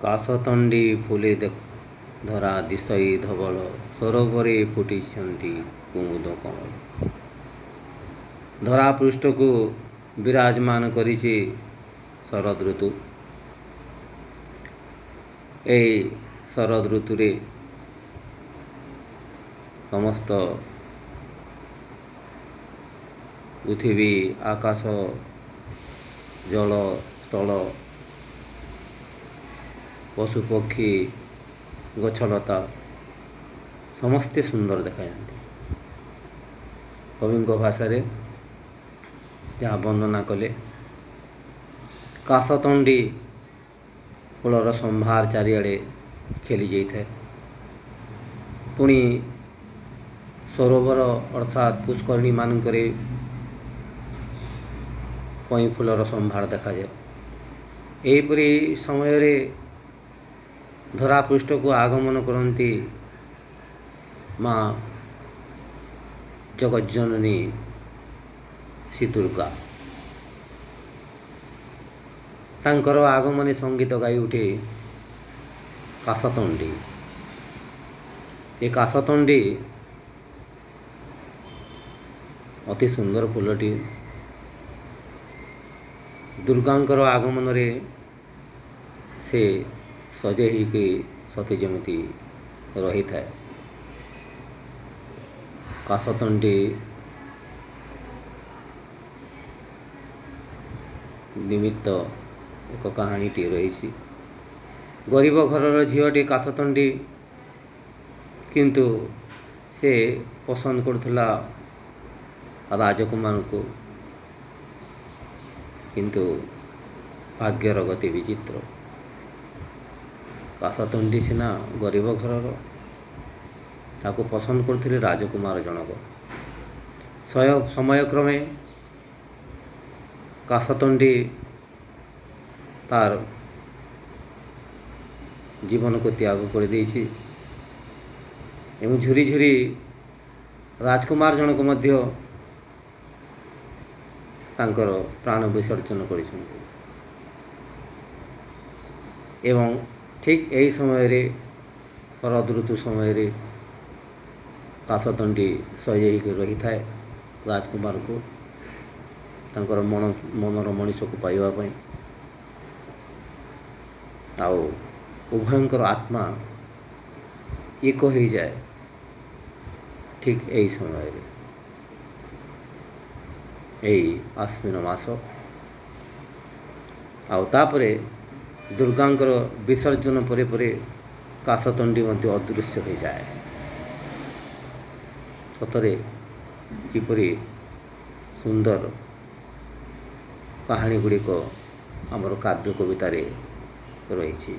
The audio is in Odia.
କାଶତଣ୍ଡି ଫୁଲେ ଧରା ଦିଶଇ ଧବଳ ସରୋବରେ ଫୁଟିଛନ୍ତି କୁମୁଦ କମଳ। ଧରା ପୃଷ୍ଠକୁ ବିରାଜମାନ କରିଛି ଶରଦ ଋତୁ। ଏହି ଶରଦ ଋତୁରେ ସମସ୍ତ ପୃଥିବୀ ଆକାଶ ଜଳ ସ୍ଥଳ ପଶୁପକ୍ଷୀ ଗଛଲତା ସମସ୍ତେ ସୁନ୍ଦର ଦେଖାଯାଆନ୍ତି। କବିଙ୍କ ଭାଷାରେ ଯାହା ବର୍ଣ୍ଣନା କଲେ, କାଶତଣ୍ଡି ଫୁଲର ସମ୍ଭାର ଚାରିଆଡ଼େ ଖେଳି ଯାଇଥାଏ। ପୁଣି ସରୋବର ଅର୍ଥାତ୍ ପୁଷ୍କରିଣୀ ମାନଙ୍କରେ କଇଁ ଫୁଲର ସମ୍ଭାର ଦେଖାଯାଏ। ଏହିପରି ସମୟରେ ଧରାପୃଷ୍ଠକୁ ଆଗମନ କରନ୍ତି ମା ଜଗଜ୍ଜନନୀ ଶ୍ରୀ ଦୁର୍ଗା। ତାଙ୍କର ଆଗମନୀ ସଙ୍ଗୀତ ଗାଇ ଉଠେ କାଶତଣ୍ଡି। ଏ କାଶତଣ୍ଡି ଅତି ସୁନ୍ଦର ଫୁଲଟି। ଦୁର୍ଗାଙ୍କର ଆଗମନରେ ସେ ସଜେଇ ହେଇକି ସତେ ଯେମିତି ରହିଥାଏ। କାଶତଣ୍ଡି ନିମିତ୍ତ ଏକ କାହାଣୀଟିଏ ରହିଛି। ଗରିବ ଘରର ଝିଅଟି କାଶତଣ୍ଡି, କିନ୍ତୁ ସେ ପସନ୍ଦ କରୁଥିଲା ରାଜକୁମାରଙ୍କୁ। କିନ୍ତୁ ଭାଗ୍ୟର ଗତି ବିଚିତ୍ର। କାଶତଣ୍ଡି ସିନା ଗରିବ ଘରର, ତାକୁ ପସନ୍ଦ କରୁଥିଲେ ରାଜକୁମାର ଜଣକ। ସମୟକ୍ରମେ କାଶତଣ୍ଡି ତାର ଜୀବନକୁ ତ୍ୟାଗ କରିଦେଇଛି ଏବଂ ଝୁରି ଝୁରି ରାଜକୁମାର ଜଣକ ମଧ୍ୟ ତାଙ୍କର ପ୍ରାଣ ବିସର୍ଜନ କରିଛନ୍ତି। ଏବଂ ଠିକ୍ ଏହି ସମୟରେ ଶରଦ ଋତୁ ସମୟରେ କାଶତଣ୍ଡି ସଜେଇକି ରହିଥାଏ ରାଜକୁମାରକୁ, ତାଙ୍କର ମନର ମଣିଷକୁ ପାଇବା ପାଇଁ। ଆଉ ଉଭୟଙ୍କର ଆତ୍ମା ଏକ ହୋଇଯାଏ ଠିକ୍ ଏହି ସମୟରେ। ଏହି ଆଶ୍ୱିନ ମାସ। ଆଉ ତାପରେ ଦୁର୍ଗାଙ୍କର ବିସର୍ଜନ ପରେ ପରେ କାଶତଣ୍ଡି ମଧ୍ୟ ଅଦୃଶ୍ୟ ହୋଇଯାଏ। ସତରେ କିପରି ସୁନ୍ଦର କାହାଣୀ ଗୁଡ଼ିକ ଆମର କାବ୍ୟ କବିତାରେ ରହିଛି।